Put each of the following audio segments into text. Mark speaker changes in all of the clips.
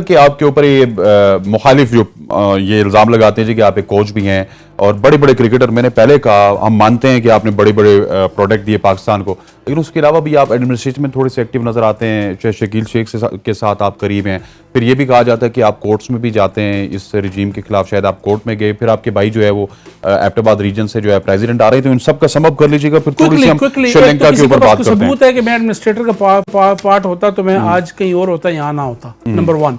Speaker 1: कि आपके ऊपर ये मुखालिफ जो ये इल्ज़ाम लगाते हैं जी कि आप एक कोच भी हैं और बड़े बड़े क्रिकेटर, मैंने पहले कहा हम मानते हैं कि आपने बड़े बड़े प्रोडक्ट दिए पाकिस्तान को, लेकिन उसके अलावा भी आप एडमिनिस्ट्रेशन में थोड़े से एक्टिव नज़र आते हैं। चाहे शकील शेख के साथ आप करीब हैं, फिर ये भी कहा जाता है कि आप कोर्ट्स में भी जाते हैं इस रजीम के खिलाफ, शायद आप कोर्ट में गए, फिर आपके भाई जो है वो एबटाबाद रीजन से जो है प्रेसिडेंट आ रहे थे। इन सब का समअप कर लीजिएगा, फिर थोड़ी सी हम श्रीलंका के ऊपर बात करते हैं।
Speaker 2: सबूत है कि मैं एडमिनिस्ट्रेटर का पार्ट होता तो मैं आज कहीं और होता, यहाँ ना होता। नंबर 1,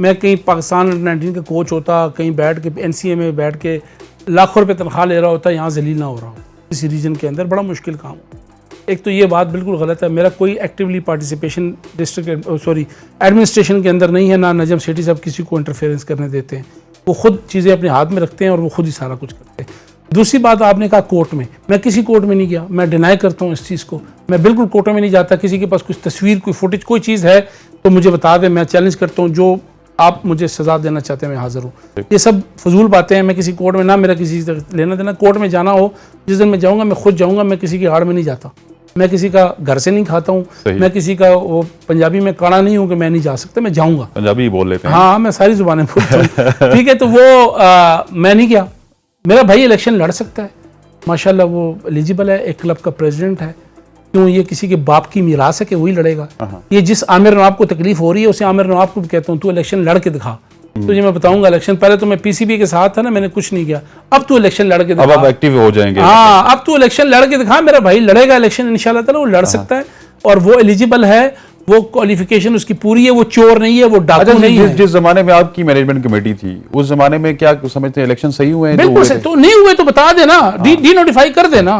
Speaker 2: मैं कहीं पाकिस्तान अंडर-19 का कोच होता, कहीं बैठ के NCA में बैठ के लाखों रुपए तनख्वाह ले रहा होता, यहाँ जलील ना हो रहा हो किसी रीजन के अंदर। बड़ा मुश्किल काम है। एक तो ये बात बिल्कुल गलत है, मेरा कोई एक्टिवली पार्टिसिपेशन एडमिनिस्ट्रेशन के अंदर नहीं है, ना नजम सेठी साहब किसी को इंटरफेरेंस करने देते हैं। वो खुद चीज़ें अपने हाथ में रखते हैं और वो खुद ही सारा कुछ करते हैं। दूसरी बात, आपने कहा कोर्ट में, मैं किसी कोर्ट में नहीं गया, मैं डिनाई करता हूँ इस चीज़ को। मैं बिल्कुल कोर्टों में नहीं जाता। किसी के पास कुछ तस्वीर, कोई फुटेज, कोई चीज़ है तो मुझे बता दें, मैं चैलेंज करता हूँ। जो आप मुझे सजा देना चाहते हैं मैं हाजिर हूँ। ये सब फजूल बातें हैं। मैं किसी कोर्ट में, ना मेरा किसी से लेना देना। कोर्ट में जाना हो, जिस दिन मैं जाऊँगा मैं खुद जाऊँगा, मैं किसी की आड़ में नहीं जाता। मैं किसी का घर से नहीं खाता हूँ, मैं किसी का, वो पंजाबी में काड़ा नहीं हूँ कि मैं नहीं जा सकता, मैं जाऊँगा।
Speaker 1: पंजाबी बोल लेते हैं।
Speaker 2: हाँ, मैं सारी जुबानें बोलता हूँ। ठीक है, तो वो मैं नहीं गया। मेरा भाई इलेक्शन लड़ सकता है, माशाल्लाह वो एलिजिबल है, एक क्लब का प्रेसिडेंट है। क्यों ये किसी के बाप की मीरास है कि वही लड़ेगा? ये जिस आमिर नवाब को तकलीफ हो रही है उसे आमिर नवाब को भी कहता हूँ तू इलेक्शन लड़ के दिखा, तुझे मैं बताऊंगा इलेक्शन। पहले तो मैं PCB के साथ था ना, मैंने कुछ नहीं किया। अब तू इलेक्शन लड़ के दिखा,
Speaker 1: अब आप एक्टिव हो जाएंगे।
Speaker 2: हाँ, अब तू इलेक्शन लड़ के दिखा। मेरा भाई लड़ेगा इलेक्शन इंशाल्लाह ताला, वो लड़ सकता है और वो एलिजिबल है, वो क्वालिफिकेशन उसकी पूरी है, वो चोर नहीं है, वो डाकू नहीं है।
Speaker 1: जिस जमाने में आपकी मैनेजमेंट कमेटी थी, उस जमाने में क्या समझते हैं इलेक्शन सही हुए हैं?
Speaker 2: बिल्कुल सही। तो नहीं हुए तो बता देना, डी नोटिफाई कर देना।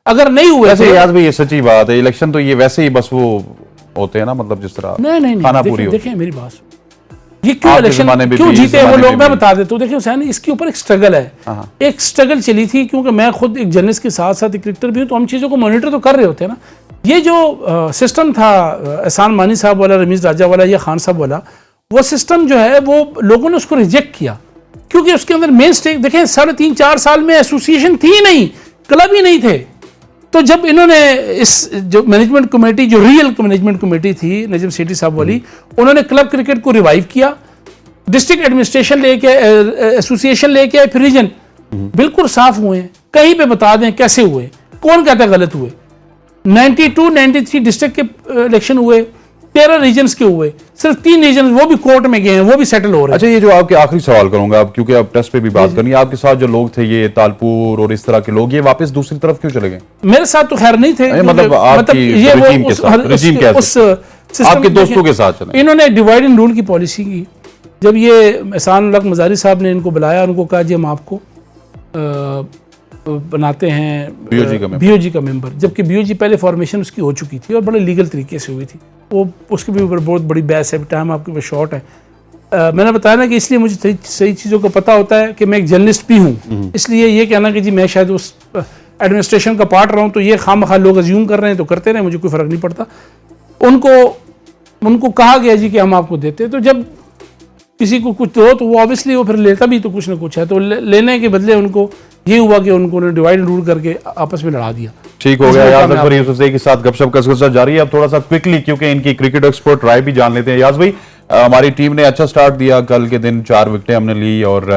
Speaker 2: अगर नहीं हुए
Speaker 1: वैसे याद भी, ये सच्ची बात है, इलेक्शन तो ये वैसे ही बस वो होते हैं ना, मतलब जिस तरह
Speaker 2: नहीं
Speaker 1: खाना पूरी हो।
Speaker 2: देखिए मेरी बात, ये क्यों इलेक्शन क्यों जीते वो लोग, मैं बता देता हूँ। देखिए हुसैन, इसके ऊपर एक स्ट्रगल है, एक स्ट्रगल चली थी, क्योंकि मैं खुद एक जर्नलिस्ट के साथ साथ एक क्रिकेटर भी हूँ, तो हम चीज़ों को मॉनिटर तो कर रहे होते हैं ना। ये जो सिस्टम था एहसान मानी साहब वाला, रमीज राजा वाला या खान साहब वाला, वो सिस्टम जो है वो लोगों ने उसको रिजेक्ट किया, क्योंकि उसके अंदर मेन स्टेक देखें 3.5-4 साल में एसोसिएशन थी नहीं, क्लब ही नहीं थे। तो जब इन्होंने इस जो मैनेजमेंट कमेटी, जो रियल मैनेजमेंट कमेटी थी नजम सेठी साहब वाली, उन्होंने क्लब क्रिकेट को रिवाइव किया, डिस्ट्रिक्ट एडमिनिस्ट्रेशन लेके, एसोसिएशन लेके आए, फिर रीजन बिल्कुल साफ हुए हैं। कहीं पे बता दें कैसे हुए, कौन कहता गलत हुए? 92-93 डिस्ट्रिक्ट के इलेक्शन हुए, 13 रीजन्स के हुए, सिर्फ 3 रीजन वो भी कोर्ट में गए हैं, वो भी सेटल हो रहे हैं।
Speaker 1: अच्छा, ये जो आपके आखिरी सवाल करूंगा अब, क्योंकि आप टेस्ट पे भी बात करनी है, आपके साथ जो लोग थे ये तालपुर और इस तरह के लोग, ये वापस दूसरी तरफ क्यों चले गए?
Speaker 2: मेरे साथ तो खैर नहीं थे,
Speaker 1: मतलब आपके दोस्तों के साथ चले।
Speaker 2: इन्होंने डिवाइड एंड रूल की पॉलिसी की। जब ये एहसान उल हक मज़ारी साहब ने इनको बुलाया, उनको कहा जी हम आपको बनाते हैं BOG का मेंबर, जबकि BOG पहले फॉर्मेशन उसकी हो चुकी थी और बड़े लीगल तरीके से हुई थी। वो उसके भी ऊपर बहुत बड़ी बहस है, टाइम आपके ऊपर शॉर्ट है। मैंने बताया ना कि इसलिए मुझे सही चीज़ों का पता होता है कि मैं एक जर्नलिस्ट भी हूँ, इसलिए ये कहना कि जी मैं शायद उस एडमिनिस्ट्रेशन का पार्ट रहा हूँ, तो ये खामखा लोग अज्यूम कर रहे हैं तो करते रहे, मुझे कोई फ़र्क नहीं पड़ता। उनको कहा गया जी कि हम आपको देते, तो जब किसी को कुछ दो तो वो ऑब्वियसली वो फिर लेता भी तो कुछ ना कुछ है, तो लेने के बदले उनको ये हुआ कि उन्होंने डिवाइड एंड रूल करके आपस में लड़ा दिया।
Speaker 1: ठीक हो गया। याद भाई यूसुफ के साथ गपशप कसगसा जारी है। अब थोड़ा सा क्विकली, क्योंकि इनकी क्रिकेट एक्सपर्ट राय भी जान लेते हैं। याज भाई, हमारी टीम ने अच्छा स्टार्ट दिया, कल के दिन 4 विकेटें हमने ली और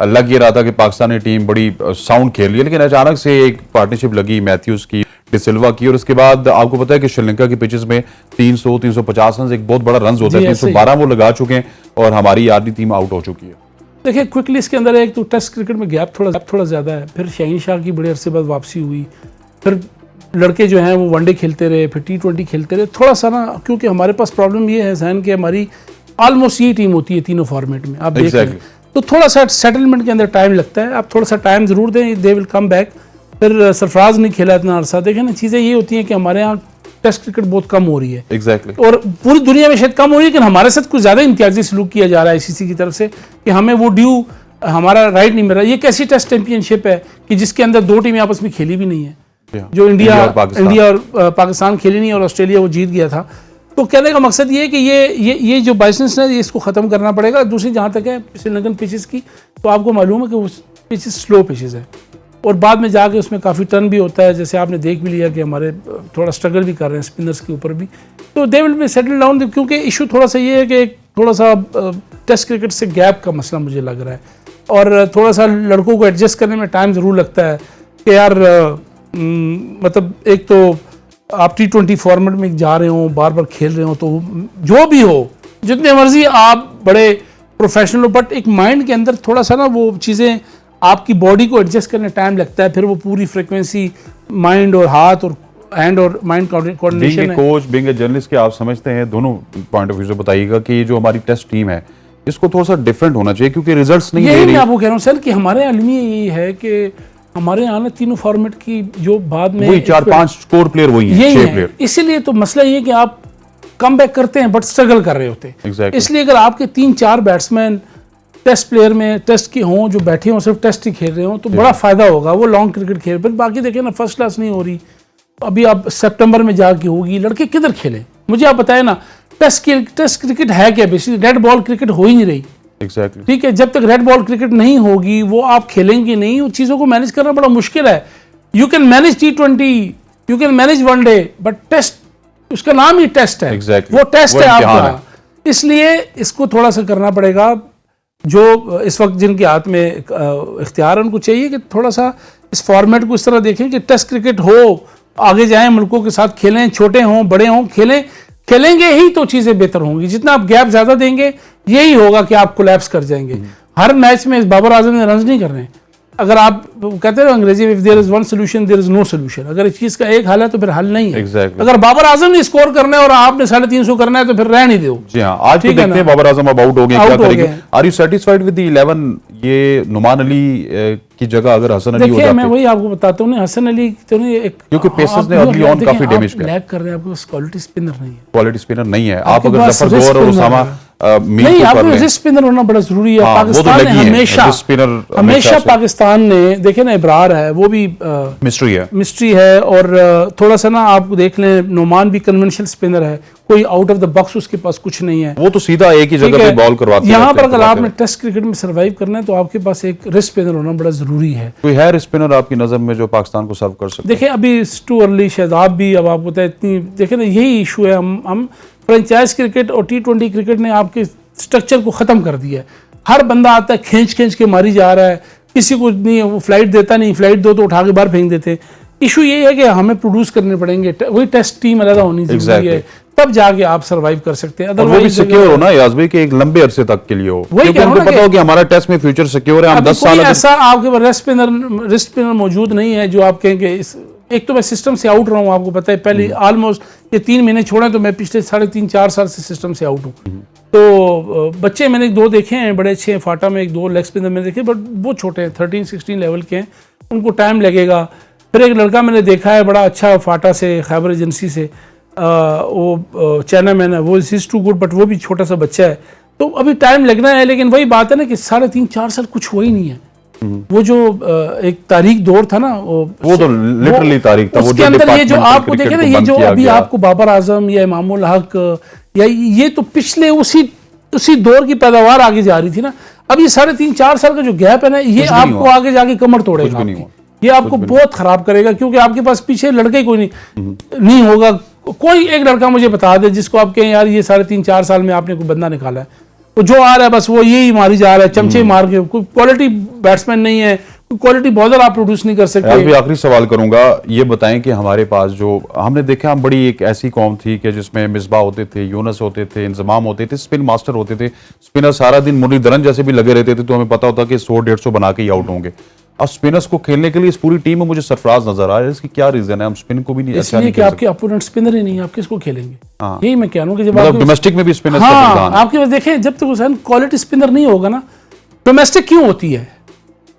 Speaker 1: लग ये रहा था कि पाकिस्तानी टीम बड़ी साउंड खेल रही है, लेकिन अचानक से एक पार्टनरशिप लगी मैथ्यूज की, डिसिल्वा की, और उसके बाद आपको पता है कि श्रीलंका की पिचेस में 300-350 रन एक बहुत बड़ा रन होता है, 312 वो लगा चुके हैं और हमारी आधी टीम आउट हो चुकी है।
Speaker 2: देखिए क्विकली इसके अंदर एक तो टेस्ट क्रिकेट में गैप थोड़ा ज़्यादा है, फिर शाहीन शाह की बड़े अरसे बाद वापसी हुई, फिर लड़के जो हैं वो वनडे खेलते रहे, फिर T20 खेलते रहे। थोड़ा सा ना, क्योंकि हमारे पास प्रॉब्लम ये है सैन कि हमारी ऑलमोस्ट ये टीम होती है तीनों फॉर्मेट में, आप देख रहे हैं, तो थोड़ा सा सेटलमेंट के अंदर टाइम लगता है। आप थोड़ा सा टाइम ज़रूर दें, दे विल कम बैक। फिर सरफराज नहीं खेला इतना अरसा, देखें ना, चीज़ें ये होती हैं कि हमारे यहाँ टेस्ट क्रिकेट बहुत कम हो रही है। और पूरी दुनिया में शायद कम हो रही है, लेकिन हमारे साथ कुछ ज़्यादा इम्तियाजी सलूक किया जा रहा है ICC की तरफ से कि हमें वो ड्यू, हमारा राइट नहीं मिल रहा। ये कैसी टेस्ट चैंपियनशिप है कि जिसके अंदर 2 टीमें आपस में खेली भी नहीं है, जो इंडिया और पाकिस्तान खेली नहीं और ऑस्ट्रेलिया वो जीत गया था। तो कहने का मकसद ये है कि ये जो बाइसेंस है इसको ख़त्म करना पड़ेगा। दूसरी जहाँ तक है श्रीलंकन पिचेस की, तो आपको मालूम है कि वो पिचेस स्लो पिचेस है और बाद में जाके उसमें काफ़ी टर्न भी होता है, जैसे आपने देख भी लिया कि हमारे थोड़ा स्ट्रगल भी कर रहे हैं स्पिनर्स के ऊपर भी। तो they will be settle down, क्योंकि इशू थोड़ा सा ये है कि थोड़ा सा टेस्ट क्रिकेट से गैप का मसला मुझे लग रहा है, और थोड़ा सा लड़कों को एडजस्ट करने में टाइम ज़रूर लगता है कि यार मतलब एक तो आप T20 फॉर्मेट में जा रहे हो, बार बार खेल रहे हो, तो जो भी हो, जितने मर्जी आप बड़े प्रोफेशनल हो, बट एक माइंड के अंदर थोड़ा सा ना वो चीज़ें, आपकी बॉडी को एडजस्ट करने टाइम लगता है, फिर वो पूरी फ्रिक्वेंसी माइंड और हाथ और हैंड और माइंड कोऑर्डिनेशन है।
Speaker 1: कोच बीइंग ए जर्नलिस्ट के आप समझते हैं, दोनों पॉइंट ऑफ व्यू से बताइएगा कि ये जो हमारी टेस्ट टीम है इसको थोड़ा सा डिफरेंट होना चाहिए, क्योंकि रिजल्ट्स नहीं दे
Speaker 2: यही
Speaker 1: रही।
Speaker 2: मैं आपको कह रहा हूँ सर कि हमारे अलमिया यही है कि हमारे यहाँ ना तीनों फॉर्मेट की जो बाद में
Speaker 1: वही 4-5 स्कोर प्लेयर वही हैं,
Speaker 2: यही
Speaker 1: 6
Speaker 2: है,
Speaker 1: प्लेयर।
Speaker 2: इसीलिए तो मसला ये है कि आप कम बैक करते हैं बट स्ट्रगल कर रहे होते हैं।
Speaker 1: Exactly.
Speaker 2: इसलिए अगर आपके 3-4 बैट्समैन टेस्ट प्लेयर में टेस्ट के हों, जो बैठे हों सिर्फ टेस्ट ही खेल रहे हों, तो बड़ा फायदा होगा, वो लॉन्ग क्रिकेट खेल। फिर बाकी देखें ना, फर्स्ट क्लास नहीं हो रही, अभी आप सितंबर में जाके होगी, लड़के किधर खेलें? मुझे आप बताएं ना, टेस्ट क्रिकेट है क्या? बेसिकली रेड बॉल क्रिकेट हो ही नहीं रही।
Speaker 1: Exactly.
Speaker 2: ठीक है, जब तक रेड बॉल क्रिकेट नहीं होगी, वो आप खेलेंगे नहीं, उन चीज़ों को मैनेज करना बड़ा मुश्किल है। You can manage T20, you can manage one day, but test, उसका नाम ही टेस्ट है।
Speaker 1: Exactly.
Speaker 2: वो टेस्ट
Speaker 1: वो
Speaker 2: है
Speaker 1: इम्तिहान
Speaker 2: आपका, इसलिए इसको थोड़ा सा करना पड़ेगा। जो इस वक्त जिनके हाथ में इख्तियार है, उनको चाहिए कि थोड़ा सा इस फॉर्मेट को इस तरह देखें कि टेस्ट क्रिकेट हो, आगे जाएं, मुल्कों के साथ खेलें, छोटे हों बड़े हों, खेलेंगे ही तो चीज़ें बेहतर होंगी। जितना आप गैप ज़्यादा देंगे, यही होगा कि आप कोलैप्स कर जाएंगे। हर मैच में बाबर आजम ने रन नहीं कर रहे हैं। अगर आप कहते हैं अंग्रेजी में, if there is one solution there is no solution, अगर इस चीज़ का एक हल है तो फिर हल नहीं है।
Speaker 1: Exactly.
Speaker 2: अगर बाबर आजम ने स्कोर करना है और आपने 350 करना है तो फिर रहने दो।
Speaker 1: जी हाँ, आज तो
Speaker 2: ठीक है
Speaker 1: देखते हैं
Speaker 2: ना?
Speaker 1: बाबर आजम अब आउट हो गए, क्या
Speaker 2: आउट हो
Speaker 1: करेंगे?
Speaker 2: गए।
Speaker 1: Are you satisfied with the 11? ये नुमान अली की जगह अगर हसन अली हो
Speaker 2: देखिए, मैं
Speaker 1: जाते,
Speaker 2: वही आपको बताता हूँ ना, हसन अली तो नहीं, एक
Speaker 1: क्योंकि पेसर्स ने अर्ली ऑन काफी डैमेज किया।
Speaker 2: लैग कर रहे हैं, आपके पास क्वालिटी स्पिनर नहीं है।
Speaker 1: क्वालिटी स्पिनर नहीं है। आप
Speaker 2: आपके
Speaker 1: अगर
Speaker 2: पास
Speaker 1: जफर
Speaker 2: wrist
Speaker 1: जोहर और
Speaker 2: spinner
Speaker 1: उसामा
Speaker 2: है।
Speaker 1: मीर
Speaker 2: नहीं,
Speaker 1: को कर
Speaker 2: आपको
Speaker 1: लें।
Speaker 2: रिस्ट स्पिनर होना बड़ा जरूरी है।
Speaker 1: हाँ, वो तो
Speaker 2: पाकिस्तान ने
Speaker 1: लगी है,
Speaker 2: हमेशा
Speaker 1: wrist spinner
Speaker 2: हमेशा
Speaker 1: हमेशा से।
Speaker 2: पाकिस्तान ने, देखे ना, इब्रार है, वो भी
Speaker 1: मिस्ट्री है।
Speaker 2: मिस्ट्री है, और थोड़ा सा ना आप देख लें, नोमान भी कन्वेंशनल स्पिनर है, कोई आउट ऑफ द बॉक्स उसके पास कुछ नहीं है।
Speaker 1: वो तो सीधा एक ही जगह पे बॉल करवाते हैं।
Speaker 2: यहाँ पर अगर आपने टेस्ट क्रिकेट में सर्वाइव करना है तो आपके पास एक रिस्ट स्पिनर होना बड़ा जरूरी है।
Speaker 1: कोई है स्पिनर आपकी नजर में जो पाकिस्तान को सर्व कर सकते
Speaker 2: देखिए, अभी टू अर्ली, शहजाद भी, अब आपको पता है इतनी, देखे ना, यही इशू है। हम फ्रेंचाइज क्रिकेट और T20 क्रिकेट ने आपके स्ट्रक्चर को ख़त्म कर दिया है। हर बंदा आता है, खींच के मारी जा रहा है, किसी को नहीं, वो फ्लाइट देता नहीं, फ्लाइट दो तो उठा के बाहर फेंक देते। इशू ये है कि हमें प्रोड्यूस करने पड़ेंगे, वही टेस्ट टीम अलग होनी जरूरी है, तब जाके आप सर्वाइव कर सकते हैं।
Speaker 1: हैं। और वो भी सिक्योर हो ना याज भाई, कि एक लंबे अरसे तक के लिए हो, क्योंकि उनको पता हो कि हमारा टेस्ट में फ्यूचर सिक्योर है। हम 10 साल
Speaker 2: ऐसा आपके पास रिस्ट स्पिनर मौजूद नहीं है जो आप कहेंगे एक तो मैं सिस्टम से आउट रहा हूँ, आपको पता है, पहले ऑलमोस्ट ये 3 महीने छोड़े तो मैं पिछले 3.5-4 साल से सिस्टम से आउट हूँ। तो बच्चे मैंने 2 देखे हैं, बड़े अच्छे हैं। फाटा में 2 लेग स्पिनर मैंने देखे, बट वो छोटे हैं, 13-16 लेवल के हैं, उनको टाइम लगेगा। फिर एक लड़का मैंने देखा है बड़ा अच्छा, फाटा से, खैबर एजेंसी से, वो चाइना मैन है, वो इज टू गुड, बट वो भी छोटा सा बच्चा है, तो अभी टाइम लगना है। लेकिन वही बात है ना कि 3.5-4 साल कुछ हुआ ही नहीं है। वो जो एक तारीख दौर था ना,
Speaker 1: वो तो लिटरली तारीख था।
Speaker 2: उसके अंदर ये जो आपको देखे ना, ये जो अभी आपको बाबर आजम या इमामुल हक, या ये तो पिछले उसी दौर की पैदावार आगे जा रही थी ना। अब ये 3.5-4 साल का जो गैप है ना, ये आपको आगे जाके कमर तोड़ेगा, ये आपको बहुत खराब करेगा, क्योंकि आपके पास पीछे लड़के कोई नहीं होगा। कोई एक लड़का मुझे बता दे जिसको आप कहें यार ये 3.5-4 साल में आपने कोई बंदा निकाला है, तो जो आ रहा है बस वो यही मारी जा रहा है, चमचे मार के, कोई क्वालिटी बैट्समैन नहीं है, कोई क्वालिटी बॉलर आप प्रोड्यूस नहीं कर सकते।
Speaker 1: अभी आखिरी सवाल करूंगा, ये बताएं कि हमारे पास जो हमने देखा, हम बड़ी एक ऐसी कौम थी कि जिसमें मिसबा होते थे, यूनस होते थे, इंजमाम होते थे, स्पिन मास्टर होते थे, स्पिनर सारा दिन मुरलीधरन जैसे भी लगे रहते थे, तो हमें पता होता कि 100-150 बना के ही आउट होंगे। अब स्पिनर्स को खेलने के लिए इस पूरी टीम में मुझे सरफराज नजर आ रहा है, इसकी क्या रीजन है? हम स्पिन को भी नहीं अच्छा नहीं
Speaker 2: कि आपके अपोनेंट स्पिनर ही नहीं है, आप किसको खेलेंगे?
Speaker 1: हाँ।
Speaker 2: यही मैं कह रहा हूँ कि जब
Speaker 1: मतलब डोमेस्टिक में भी स्पिनर्स का
Speaker 2: हाँ,
Speaker 1: योगदान है।
Speaker 2: आपके पास देखें, जब तक हुसैन क्वालिटी स्पिनर नहीं होगा ना, डोमेस्टिक क्यों होती है?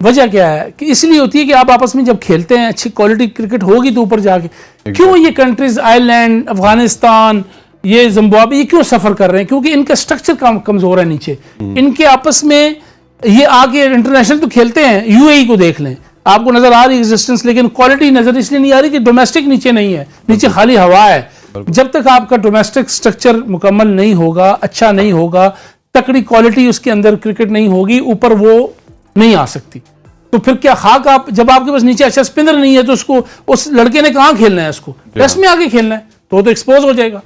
Speaker 2: वजह क्या है कि इसलिए होती है कि आप आपस में जब खेलते हैं, अच्छी क्वालिटी क्रिकेट होगी तो ऊपर जाके। क्यों ये कंट्रीज, आयरलैंड, अफगानिस्तान, ये जिम्बाब्वे, ये क्यों सफर कर रहे हैं? क्योंकि इनका स्ट्रक्चर कमजोर है नीचे। इनके आपस में ये आगे इंटरनेशनल तो खेलते हैं, यूएई को देख लें, आपको नजर आ रही एग्जिस्टेंस, लेकिन क्वालिटी नजर इसलिए नहीं आ रही कि डोमेस्टिक नीचे नहीं है, नीचे खाली हवा है। जब तक आपका डोमेस्टिक स्ट्रक्चर मुकम्मल नहीं होगा, अच्छा नहीं होगा, तकड़ी क्वालिटी उसके अंदर क्रिकेट नहीं होगी, ऊपर वो नहीं आ सकती। तो फिर क्या खाक, आप जब आपके पास नीचे अच्छा स्पिनर नहीं है तो उसको, उस लड़के ने कहाँ खेलना है? उसको टेस्ट में आके खेलना है, तो एक्सपोज हो जाएगा।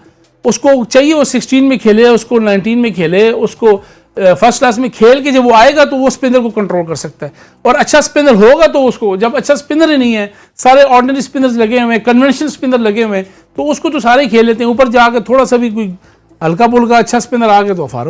Speaker 2: उसको चाहिए वो 16 में खेले, उसको 19 में खेले, उसको फर्स्ट क्लास में खेल के जब वो आएगा तो वो स्पिनर को कंट्रोल कर सकता है। और अच्छा स्पिनर होगा तो उसको, जब अच्छा स्पिनर ही नहीं है, सारे ऑर्डिनरी स्पिनर्स लगे हुए हैं, कन्वेंशनल स्पिनर लगे हुए हैं, तो उसको तो सारे ही खेल लेते हैं। ऊपर जाकर थोड़ा सा भी कोई हल्का पुल्का अच्छा स्पिनर आ गया तो फारो।